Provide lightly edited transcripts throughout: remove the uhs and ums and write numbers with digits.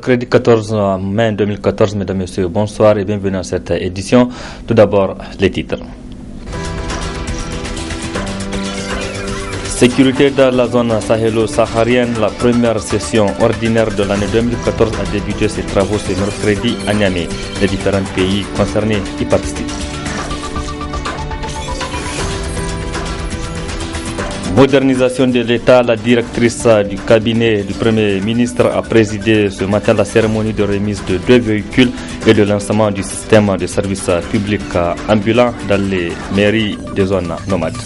Mercredi 14 mai 2014, mesdames et messieurs, bonsoir et bienvenue à cette édition. Tout d'abord, les titres. Sécurité dans la zone sahélo-saharienne, la première session ordinaire de l'année 2014 a débuté ses travaux ce mercredi à Niamey. Les différents pays concernés y participent. Modernisation de l'État, la directrice du cabinet du Premier ministre a présidé ce matin la cérémonie de remise de 2 véhicules et de lancement du système de services publics ambulants dans les mairies des zones nomades.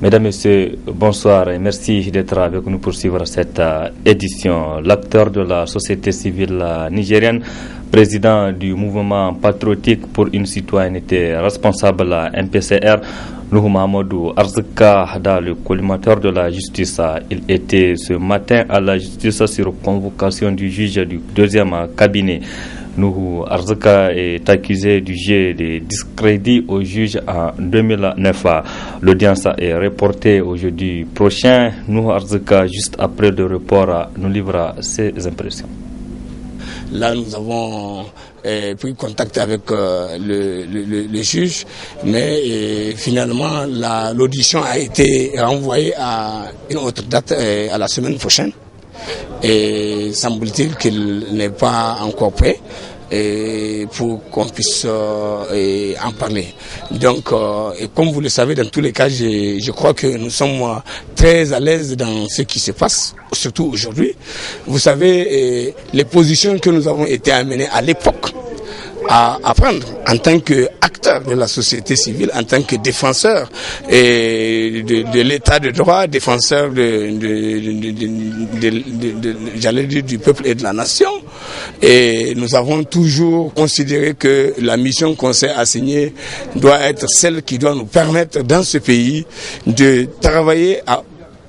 Mesdames, Messieurs, bonsoir et merci d'être avec nous pour suivre cette édition. L'acteur de la société civile nigérienne, président du mouvement patriotique pour une citoyenneté responsable MPCR, Nuhu Mahamadou Arzika, le collimateur de la justice, il était ce matin à la justice sur convocation du juge du 2e cabinet. Nuhu Arzika est accusé du jet de discrédit au juge en 2009. L'audience est reportée au jeudi prochain. Nuhu Arzika, juste après le report, nous livre ses impressions. Là, nous avons pris contact avec le juge, mais finalement, l'audition a été renvoyée à une autre date, à la semaine prochaine. Et semble-t-il qu'il n'est pas encore prêt pour qu'on puisse en parler. Donc, et comme vous le savez, dans tous les cas, je crois que nous sommes très à l'aise dans ce qui se passe, surtout aujourd'hui. Vous savez, les positions que nous avons été amenées à l'époque à prendre en tant qu'acteur de la société civile, en tant que défenseur de l'état de droit, défenseur j'allais dire du peuple et de la nation. Et nous avons toujours considéré que la mission qu'on s'est assignée doit être celle qui doit nous permettre dans ce pays de travailler à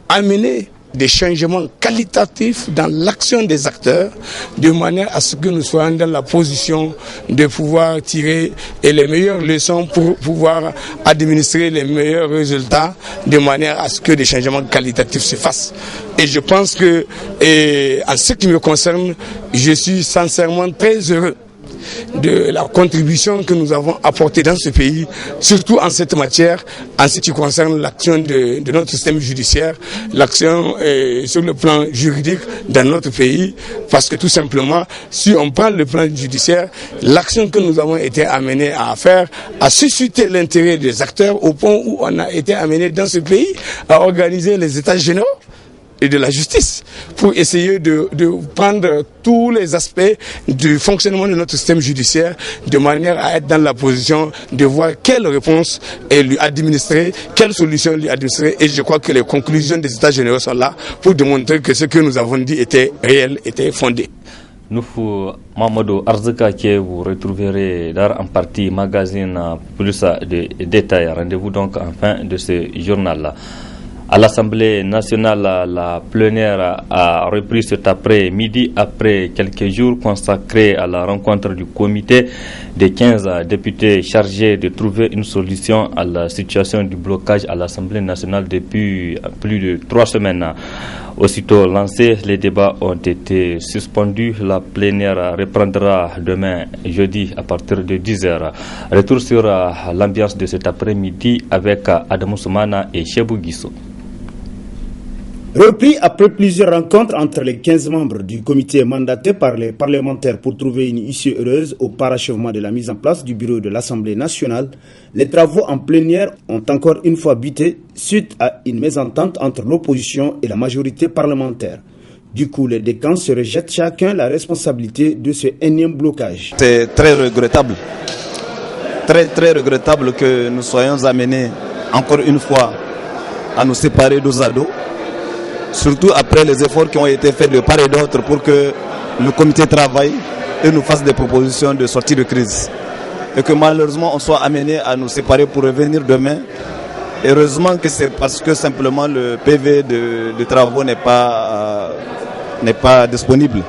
amener des changements qualitatifs dans l'action des acteurs, de manière à ce que nous soyons dans la position de pouvoir tirer les meilleures leçons pour pouvoir administrer les meilleurs résultats, de manière à ce que des changements qualitatifs se fassent. Et je pense que, en ce qui me concerne, je suis sincèrement très heureux de la contribution que nous avons apportée dans ce pays, surtout en cette matière, en ce qui concerne l'action de notre système judiciaire, l'action sur le plan juridique dans notre pays, parce que tout simplement, si on parle du plan judiciaire, l'action que nous avons été amenés à faire a suscité l'intérêt des acteurs au point où on a été amené dans ce pays à organiser les états généraux et de la justice pour essayer de prendre tous les aspects du fonctionnement de notre système judiciaire de manière à être dans la position de voir quelle réponse lui administrer, quelle solution lui administrer. Et je crois que les conclusions des états généraux sont là pour démontrer que ce que nous avons dit était réel, était fondé. Nuhu Mahamadou Arzika, que vous retrouverez en partie magazine plus de détails. Rendez-vous donc en fin de ce journal-là. À l'Assemblée nationale, la plénière a repris cet après-midi après quelques jours consacrés à la rencontre du comité des 15 députés chargés de trouver une solution à la situation du blocage à l'Assemblée nationale depuis plus de 3 semaines. Aussitôt lancés, les débats ont été suspendus. La plénière reprendra demain, jeudi, à partir de 10h. Retour sur l'ambiance de cet après-midi avec Adamou Soumana et Chebou Guissou. Repris après plusieurs rencontres entre les 15 membres du comité mandaté par les parlementaires pour trouver une issue heureuse au parachèvement de la mise en place du bureau de l'Assemblée nationale, les travaux en plénière ont encore une fois buté suite à une mésentente entre l'opposition et la majorité parlementaire. Du coup, les décans se rejettent chacun la responsabilité de ce énième blocage. C'est très regrettable que nous soyons amenés encore une fois à nous séparer dos à dos. Surtout après les efforts qui ont été faits de part et d'autre pour que le comité travaille et nous fasse des propositions de sortie de crise. Et que malheureusement on soit amené à nous séparer pour revenir demain. Heureusement que c'est parce que simplement le PV de travaux n'est pas disponible.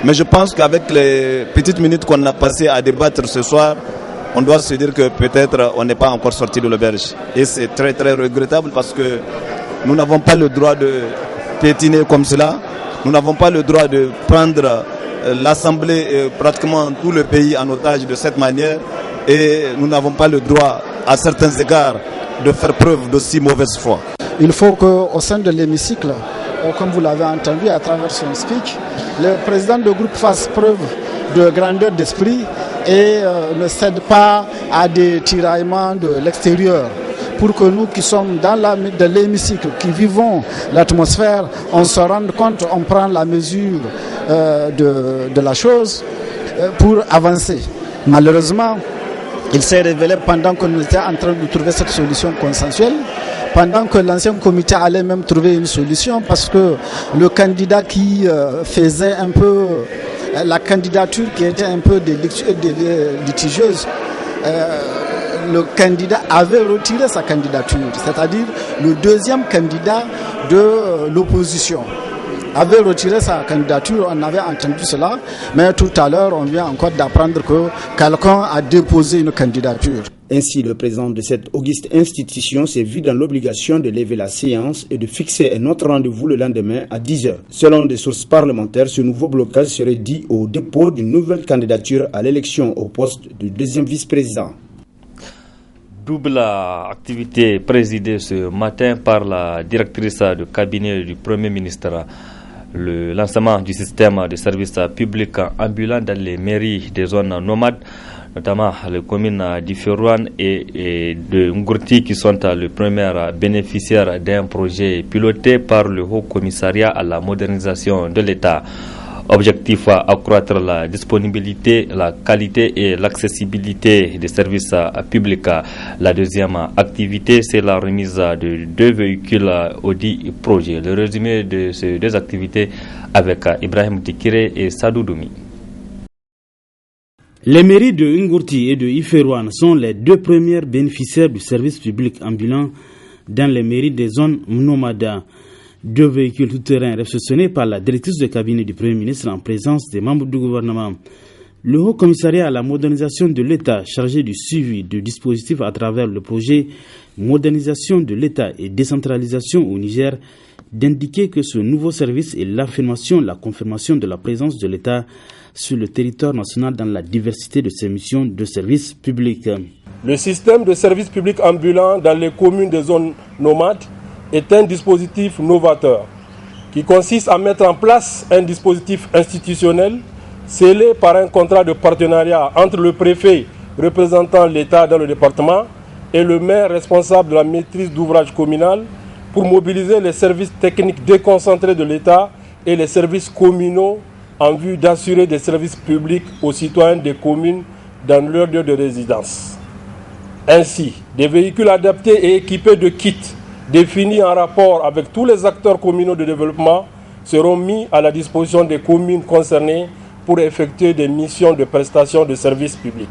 Mais je pense qu'avec les petites minutes qu'on a passées à débattre ce soir, on doit se dire que peut-être on n'est pas encore sorti de l'auberge. Et c'est très très regrettable parce que nous n'avons pas le droit de piétiner comme cela Nous n'avons pas le droit de prendre l'Assemblée et pratiquement tout le pays en otage de cette manière. Et nous n'avons pas le droit, à certains égards, de faire preuve d'aussi mauvaise foi. Il faut qu'au sein de l'hémicycle, comme vous l'avez entendu à travers son speech, le président de groupe fasse preuve de grandeur d'esprit et ne cède pas à des tiraillements de l'extérieur. Pour que nous qui sommes dans l'hémicycle, qui vivons l'atmosphère, on se rende compte, on prend la mesure de la chose pour avancer. Malheureusement, il s'est révélé pendant qu'on était en train de trouver cette solution consensuelle, pendant que l'ancien comité allait même trouver une solution, parce que le candidat qui faisait un peu la candidature qui était un peu litigieuse, le candidat avait retiré sa candidature, c'est-à-dire le deuxième candidat de l'opposition avait retiré sa candidature, on avait entendu cela, mais tout à l'heure on vient encore d'apprendre que quelqu'un a déposé une candidature. Ainsi, le président de cette auguste institution s'est vu dans l'obligation de lever la séance et de fixer un autre rendez-vous le lendemain à 10h. Selon des sources parlementaires, ce nouveau blocage serait dû au dépôt d'une nouvelle candidature à l'élection au poste de deuxième vice-président. Double activité présidée ce matin par la directrice de cabinet du Premier ministre. Le lancement du système de services publics ambulants dans les mairies des zones nomades, notamment les communes d'Iferouane et de Ngourti, qui sont les premières bénéficiaires d'un projet piloté par le Haut Commissariat à la modernisation de l'État. Objectif à accroître la disponibilité, la qualité et l'accessibilité des services publics. La deuxième activité, c'est la remise de 2 véhicules Audi projet. Le résumé de ces 2 activités avec Ibrahim Tikire et Sadou Doumi. Les mairies de Ngourti et de Iferouane sont les 2 premières bénéficiaires du service public ambulant dans les mairies des zones nomades. 2 véhicules tout-terrain réceptionnés par la directrice de cabinet du Premier ministre en présence des membres du gouvernement. Le Haut Commissariat à la modernisation de l'État, chargé du suivi du dispositif à travers le projet Modernisation de l'État et décentralisation au Niger, d'indiquer que ce nouveau service est l'affirmation, la confirmation de la présence de l'État sur le territoire national dans la diversité de ses missions de service public. Le système de service public ambulant dans les communes des zones nomades est un dispositif novateur qui consiste à mettre en place un dispositif institutionnel scellé par un contrat de partenariat entre le préfet représentant l'État dans le département et le maire responsable de la maîtrise d'ouvrage communal pour mobiliser les services techniques déconcentrés de l'État et les services communaux en vue d'assurer des services publics aux citoyens des communes dans leur lieu de résidence. Ainsi, des véhicules adaptés et équipés de kits définis en rapport avec tous les acteurs communaux de développement seront mis à la disposition des communes concernées pour effectuer des missions de prestation de services publics.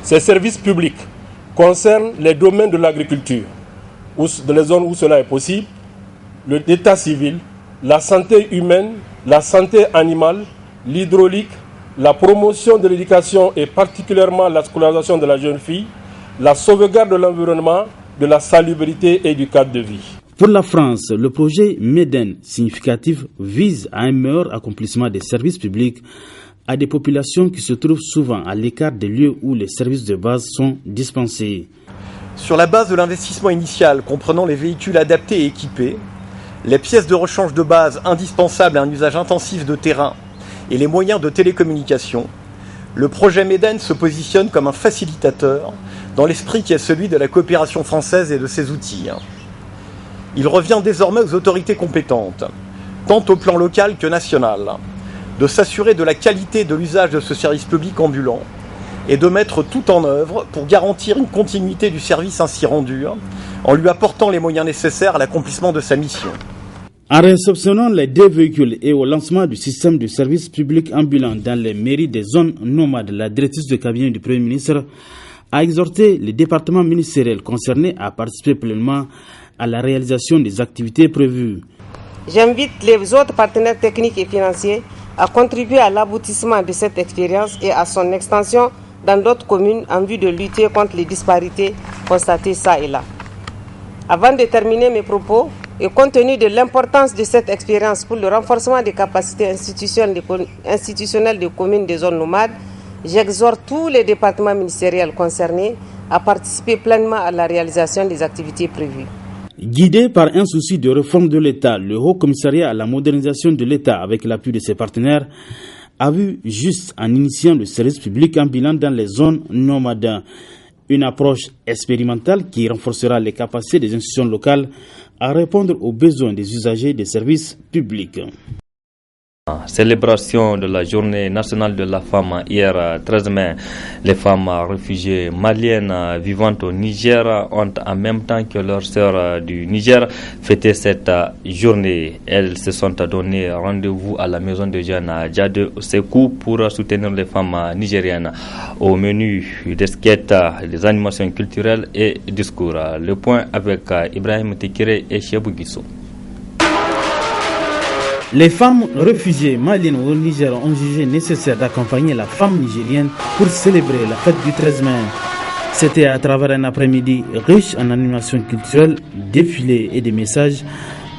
Ces services publics concernent les domaines de l'agriculture, dans les zones où cela est possible, l'état civil, la santé humaine, la santé animale, l'hydraulique, la promotion de l'éducation et particulièrement la scolarisation de la jeune fille, la sauvegarde de l'environnement, de la salubrité et du cadre de vie. Pour la France, le projet MEDEN significatif vise à un meilleur accomplissement des services publics à des populations qui se trouvent souvent à l'écart des lieux où les services de base sont dispensés. Sur la base de l'investissement initial comprenant les véhicules adaptés et équipés, les pièces de rechange de base indispensables à un usage intensif de terrain et les moyens de télécommunication, le projet MEDEN se positionne comme un facilitateur dans l'esprit qui est celui de la coopération française et de ses outils. Il revient désormais aux autorités compétentes, tant au plan local que national, de s'assurer de la qualité de l'usage de ce service public ambulant et de mettre tout en œuvre pour garantir une continuité du service ainsi rendu, en lui apportant les moyens nécessaires à l'accomplissement de sa mission. En réceptionnant les 2 véhicules et au lancement du système de service public ambulant dans les mairies des zones nomades, la directrice de cabinet du Premier ministre a exhorté les départements ministériels concernés à participer pleinement à la réalisation des activités prévues. J'invite les autres partenaires techniques et financiers à contribuer à l'aboutissement de cette expérience et à son extension dans d'autres communes en vue de lutter contre les disparités constatées ça et là. Avant de terminer mes propos, Et compte tenu de l'importance de cette expérience pour le renforcement des capacités institutionnelles des communes des zones nomades, j'exhorte tous les départements ministériels concernés à participer pleinement à la réalisation des activités prévues. Guidé par un souci de réforme de l'État, le Haut Commissariat à la modernisation de l'État, avec l'appui de ses partenaires, a vu juste en initiant le service public ambulant dans les zones nomades. Une approche expérimentale qui renforcera les capacités des institutions locales à répondre aux besoins des usagers des services publics. Célébration de la journée nationale de la femme hier 13 mai. Les femmes réfugiées maliennes vivant au Niger ont en même temps que leurs sœurs du Niger fêté cette journée. Elles se sont donné rendez-vous à la maison de jeunes Djade Sekou pour soutenir les femmes nigériennes. Au menu des skates, des animations culturelles et discours. Le point avec Ibrahim Tekire et Chebou Guissou. Les femmes réfugiées maliennes au Niger ont jugé nécessaire d'accompagner la femme nigérienne pour célébrer la fête du 13 mai. C'était à travers un après-midi riche en animations culturelles, défilés et des messages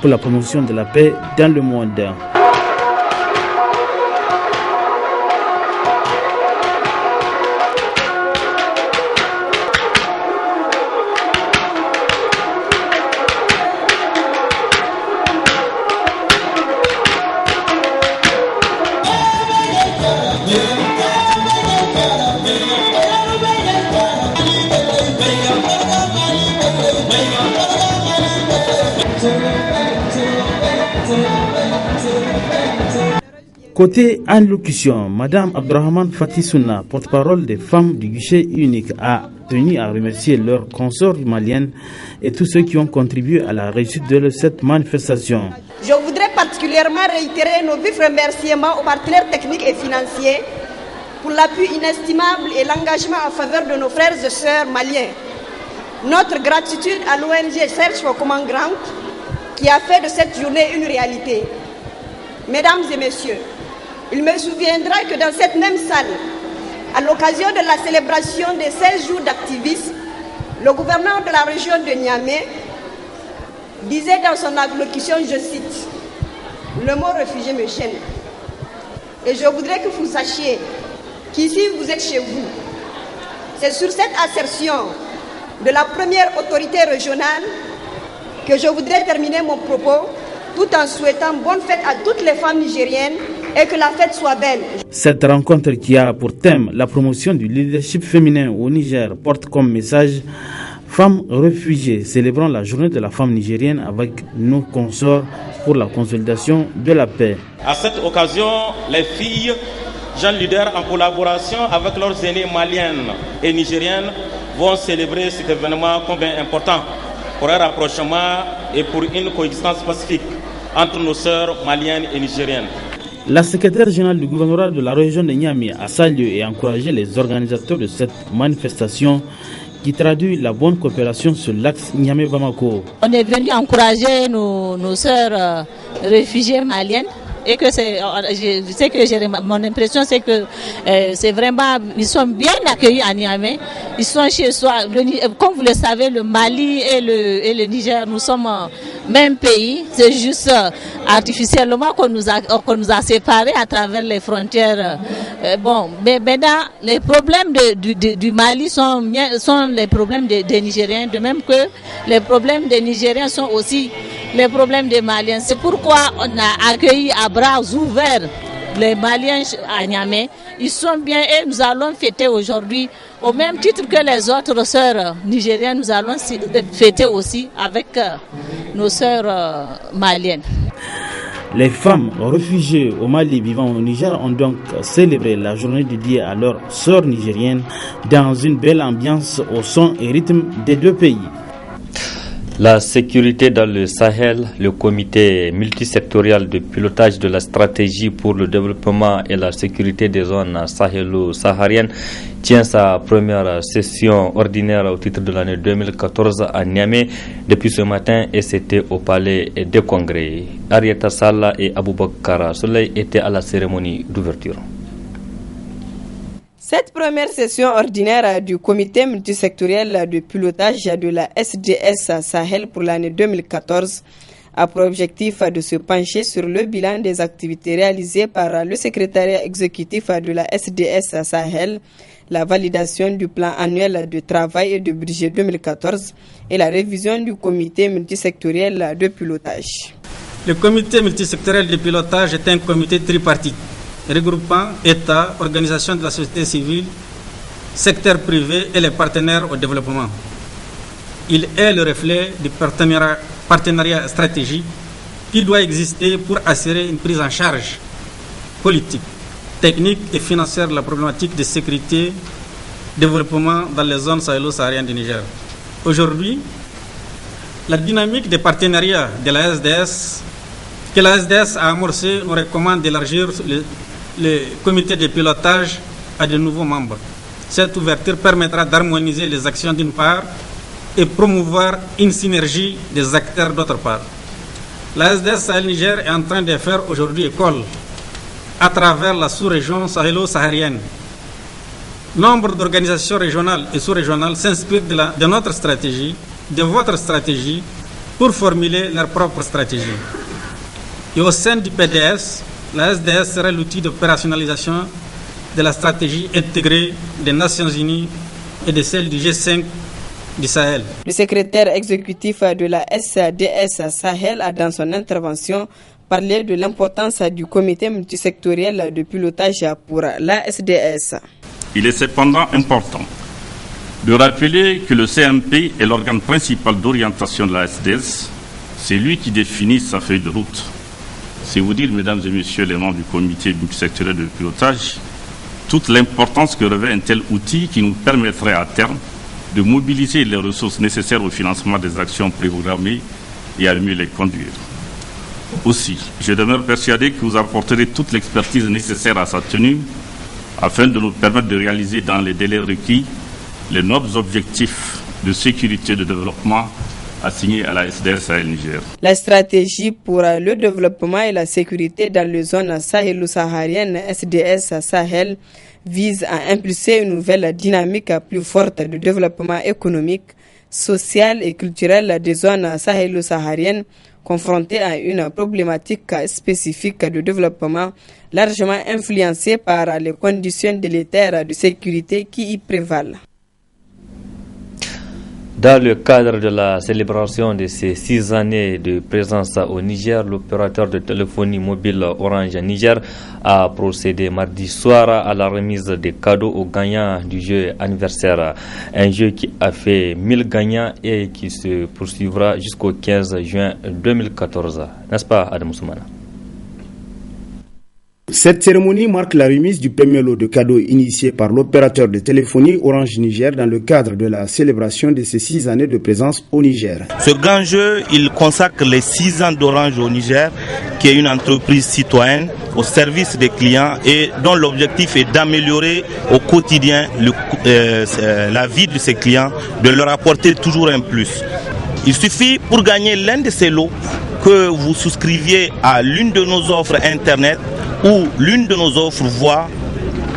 pour la promotion de la paix dans le monde. Côté allocution, Madame Abdrahman Fatissouna, porte-parole des femmes du guichet unique, a tenu à remercier leurs consorts maliennes et tous ceux qui ont contribué à la réussite de cette manifestation. Je voudrais particulièrement réitérer nos vifs remerciements aux partenaires techniques et financiers pour l'appui inestimable et l'engagement en faveur de nos frères et sœurs maliens. Notre gratitude à l'ONG Search for Common Ground qui a fait de cette journée une réalité. Mesdames et messieurs, il me souviendra que dans cette même salle, à l'occasion de la célébration des 16 jours d'activisme, le gouverneur de la région de Niamey disait dans son allocution, je cite, « Le mot réfugié me gêne. Et je voudrais que vous sachiez qu'ici vous êtes chez vous. » C'est sur cette assertion de la première autorité régionale que je voudrais terminer mon propos tout en souhaitant bonne fête à toutes les femmes nigériennes et que la fête soit belle. Cette rencontre qui a pour thème la promotion du leadership féminin au Niger porte comme message Femmes réfugiées, célébrant la journée de la femme nigérienne avec nos consorts pour la consolidation de la paix. À cette occasion, les filles, jeunes leaders en collaboration avec leurs aînées maliennes et nigériennes vont célébrer cet événement combien important pour un rapprochement et pour une coexistence pacifique entre nos sœurs maliennes et nigériennes. La secrétaire générale du gouvernorat de la région de Niamey a salué et encouragé les organisateurs de cette manifestation qui traduit la bonne coopération sur l'axe Niamey-Bamako. On est venu encourager nos sœurs réfugiées maliennes. Et que je sais que mon impression c'est que c'est vraiment, ils sont bien accueillis à Niamey. Ils sont chez soi. Comme vous le savez, le Mali et le Niger, nous sommes même pays. C'est juste artificiellement qu'on nous a séparés à travers les frontières. Mais maintenant, les problèmes du Mali sont les problèmes des Nigériens, de même que les problèmes des Nigériens sont aussi les problèmes des Maliens. C'est pourquoi on a accueilli à bras ouverts les Maliens à Niamey. Ils sont bien et nous allons fêter aujourd'hui, au même titre que les autres sœurs nigériennes, nous allons fêter aussi avec nos sœurs maliennes. Les femmes réfugiées au Mali vivant au Niger ont donc célébré la journée dédiée à leurs sœurs nigériennes dans une belle ambiance au son et rythme des deux pays. La sécurité dans le Sahel, le comité multisectoriel de pilotage de la stratégie pour le développement et la sécurité des zones sahélo-sahariennes tient sa première session ordinaire au titre de l'année 2014 à Niamey depuis ce matin et c'était au palais des congrès. Arieta Salla et Aboubakar Soleil étaient à la cérémonie d'ouverture. Cette première session ordinaire du comité multisectoriel de pilotage de la SDS Sahel pour l'année 2014 a pour objectif de se pencher sur le bilan des activités réalisées par le secrétariat exécutif de la SDS Sahel, la validation du plan annuel de travail et de budget 2014 et la révision du comité multisectoriel de pilotage. Le comité multisectoriel de pilotage est un comité tripartite regroupant État, organisations de la société civile, secteur privé et les partenaires au développement. Il est le reflet du partenariat stratégique qui doit exister pour assurer une prise en charge politique, technique et financière de la problématique de sécurité, développement dans les zones sahélo-sahariennes du Niger. Aujourd'hui, la dynamique des partenariats de la SDS, que la SDS a amorcé, nous recommande d'élargir le comité de pilotage à de nouveaux membres. Cette ouverture permettra d'harmoniser les actions d'une part et promouvoir une synergie des acteurs d'autre part. La SDS Sahel Niger est en train de faire aujourd'hui école à travers la sous-région sahélo-saharienne. Nombre d'organisations régionales et sous-régionales s'inspirent de notre stratégie, de votre stratégie, pour formuler leur propre stratégie. Et au sein du PDS, la SDS sera l'outil d'opérationnalisation de la stratégie intégrée des Nations Unies et de celle du G5 du Sahel. Le secrétaire exécutif de la SDS Sahel a dans son intervention parlé de l'importance du comité multisectoriel de pilotage pour la SDS. Il est cependant important de rappeler que le CMP est l'organe principal d'orientation de la SDS. C'est lui qui définit sa feuille de route. C'est vous dire, mesdames et messieurs les membres du comité multisectoriel de pilotage, toute l'importance que revêt un tel outil qui nous permettrait à terme de mobiliser les ressources nécessaires au financement des actions préprogrammées et à mieux les conduire. Aussi, je demeure persuadé que vous apporterez toute l'expertise nécessaire à sa tenue afin de nous permettre de réaliser dans les délais requis les nobles objectifs de sécurité et de développement assignés à la SDS Sahel Niger. La stratégie pour le développement et la sécurité dans les zones sahélo-sahariennes SDS Sahel vise à impulser une nouvelle dynamique plus forte de développement économique, social et culturel des zones sahélo-sahariennes confrontées à une problématique spécifique de développement largement influencée par les conditions délétères de sécurité qui y prévalent. Dans le cadre de la célébration de ces 6 années de présence au Niger, l'opérateur de téléphonie mobile Orange Niger a procédé mardi soir à la remise des cadeaux aux gagnants du jeu anniversaire. Un jeu qui a fait 1000 gagnants et qui se poursuivra jusqu'au 15 juin 2014. N'est-ce pas, Adam Soumana? Cette cérémonie marque la remise du premier lot de cadeaux initié par l'opérateur de téléphonie Orange Niger dans le cadre de la célébration de ces 6 années de présence au Niger. Ce grand jeu, il consacre les 6 ans d'Orange au Niger, qui est une entreprise citoyenne au service des clients et dont l'objectif est d'améliorer au quotidien la vie de ses clients, de leur apporter toujours un plus. Il suffit pour gagner l'un de ces lots que vous souscriviez à l'une de nos offres Internet ou l'une de nos offres voix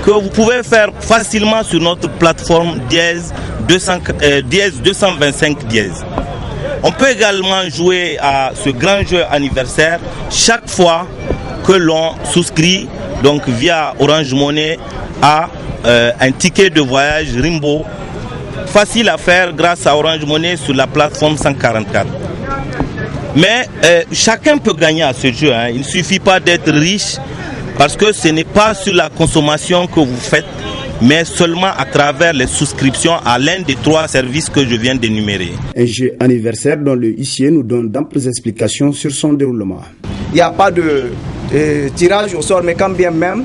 que vous pouvez faire facilement sur notre plateforme dièse 225 dièse. On peut également jouer à ce grand jeu anniversaire chaque fois que l'on souscrit donc via Orange Money à un ticket de voyage Rimbo, facile à faire grâce à Orange Money sur la plateforme 144. Mais chacun peut gagner à ce jeu, hein. Il ne suffit pas d'être riche, parce que ce n'est pas sur la consommation que vous faites, mais seulement à travers les souscriptions à l'un des 3 services que je viens d'énumérer. Un jeu anniversaire dont le huissier nous donne d'amples explications sur son déroulement. Il n'y a pas de tirage au sort, mais quand bien même,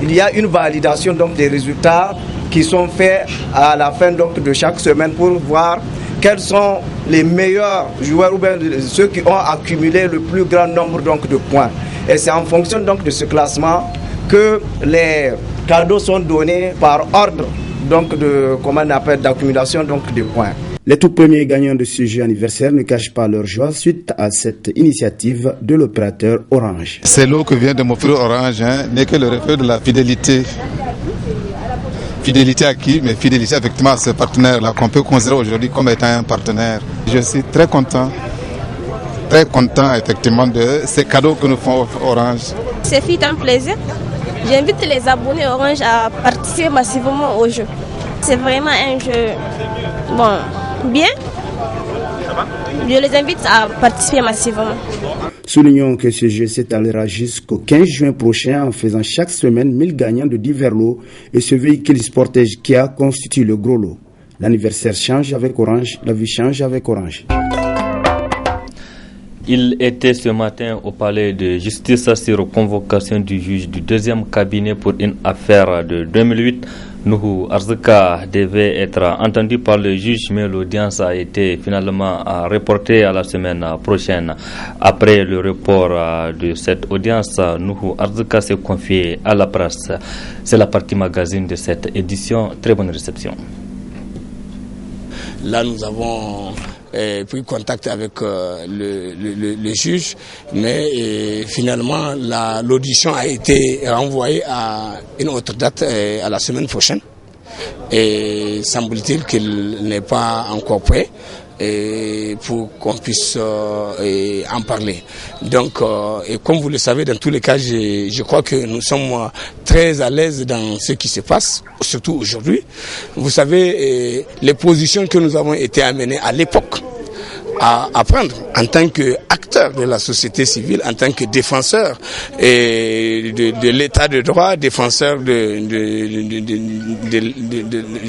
il y a une validation donc, des résultats qui sont faits à la fin donc, de chaque semaine pour voir quels sont les meilleurs joueurs ou bien ceux qui ont accumulé le plus grand nombre donc, de points. Et c'est en fonction donc, de ce classement que les cadeaux sont donnés par ordre donc, d'accumulation donc, de points. Les tout premiers gagnants de ce jeu anniversaire ne cachent pas leur joie suite à cette initiative de l'opérateur Orange. C'est l'eau que vient de m'offrir Orange n'est que le reflet de la fidélité. Fidélité à qui? Mais fidélité effectivement à ce partenaire-là qu'on peut considérer aujourd'hui comme étant un partenaire. Je suis très content très contents effectivement de ces cadeaux que nous font Orange. C'est un plaisir. J'invite les abonnés Orange à participer massivement au jeu. C'est vraiment un jeu bien. Je les invite à participer massivement. Soulignons que ce jeu s'étalera jusqu'au 15 juin prochain en faisant chaque semaine 1000 gagnants de divers lots et ce véhicule Sportage Kia constitue le gros lot. L'anniversaire change avec Orange, la vie change avec Orange. Il était ce matin au palais de justice sur convocation du juge du deuxième cabinet pour une affaire de 2008. Nuhu Arzika devait être entendu par le juge, mais l'audience a été finalement reportée à la semaine prochaine. Après le report de cette audience, Nuhu Arzika s'est confié à la presse. C'est la partie magazine de cette édition. Très bonne réception. Là, nous avons pris contact avec le juge, mais finalement l'audition a été renvoyée à une autre date, à la semaine prochaine. Et semble-t-il qu'il n'est pas encore prêt pour qu'on puisse en parler. Donc, et comme vous le savez, dans tous les cas, je crois que nous sommes très à l'aise dans ce qui se passe, surtout aujourd'hui. Vous savez, les positions que nous avons été amenées à l'époque à prendre en tant qu'acteur de la société civile, en tant que défenseur de l'état de droit, défenseur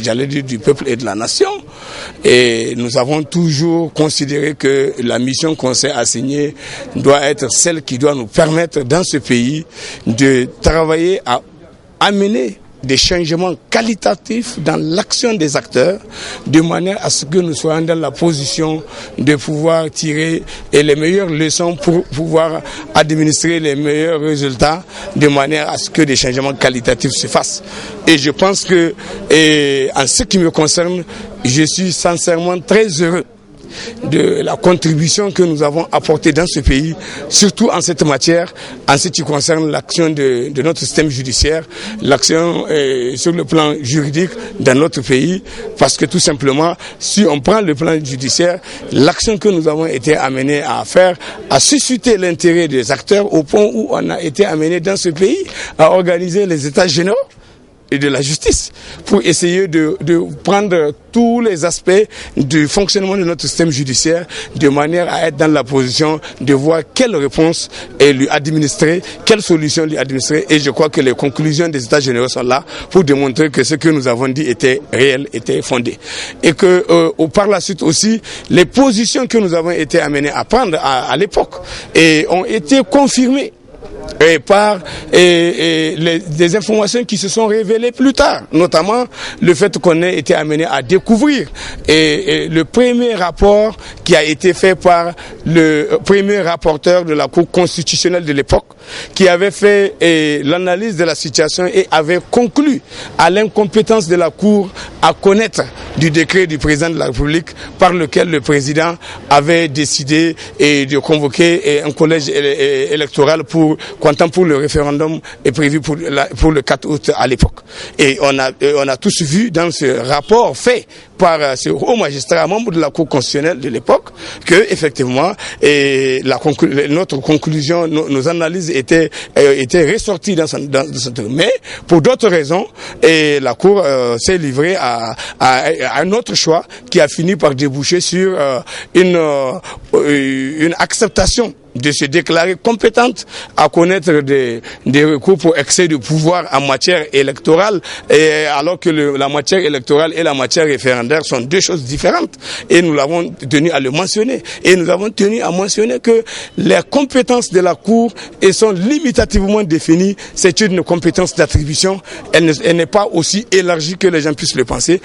j'allais dire du peuple et de la nation. Et nous avons toujours considéré que la mission qu'on s'est assignée doit être celle qui doit nous permettre dans ce pays de travailler à amener des changements qualitatifs dans l'action des acteurs, de manière à ce que nous soyons dans la position de pouvoir tirer les meilleures leçons pour pouvoir administrer les meilleurs résultats, de manière à ce que des changements qualitatifs se fassent. Et je pense que, en ce qui me concerne, je suis sincèrement très heureux de la contribution que nous avons apportée dans ce pays, surtout en cette matière, en ce qui concerne l'action de notre système judiciaire, l'action sur le plan juridique dans notre pays, parce que tout simplement, si on prend le plan judiciaire, l'action que nous avons été amenés à faire a suscité l'intérêt des acteurs au point où on a été amené dans ce pays à organiser les états généraux et de la justice pour essayer de prendre tous les aspects du fonctionnement de notre système judiciaire de manière à être dans la position de voir quelle réponse lui administrer, quelle solution lui administrer. Et je crois que les conclusions des états généraux sont là pour démontrer que ce que nous avons dit était réel, était fondé. Et que par la suite aussi, les positions que nous avons été amenés à prendre à l'époque ont été confirmées par des informations qui se sont révélées plus tard, notamment le fait qu'on ait été amené à découvrir le premier rapport qui a été fait par le premier rapporteur de la Cour constitutionnelle de l'époque, qui avait fait l'analyse de la situation et avait conclu à l'incompétence de la Cour à connaître du décret du président de la République par lequel le président avait décidé de convoquer un collège électoral comptant pour le référendum est prévu pour le 4 août à l'époque. Et on a tous vu dans ce rapport fait par ce haut magistrat membre de la Cour constitutionnelle de l'époque que effectivement notre conclusion, nos analyses étaient ressorties dans ce truc. Mais pour d'autres raisons, la Cour s'est livrée à un autre choix qui a fini par déboucher sur une acceptation de se déclarer compétente à connaître des recours pour excès de pouvoir en matière électorale, alors que la matière électorale et la matière référendaire sont deux choses différentes. Et nous l'avons tenu à le mentionner. Et nous avons tenu à mentionner que les compétences de la Cour sont limitativement définies. C'est une compétence d'attribution. Elle n'est pas aussi élargie que les gens puissent le penser.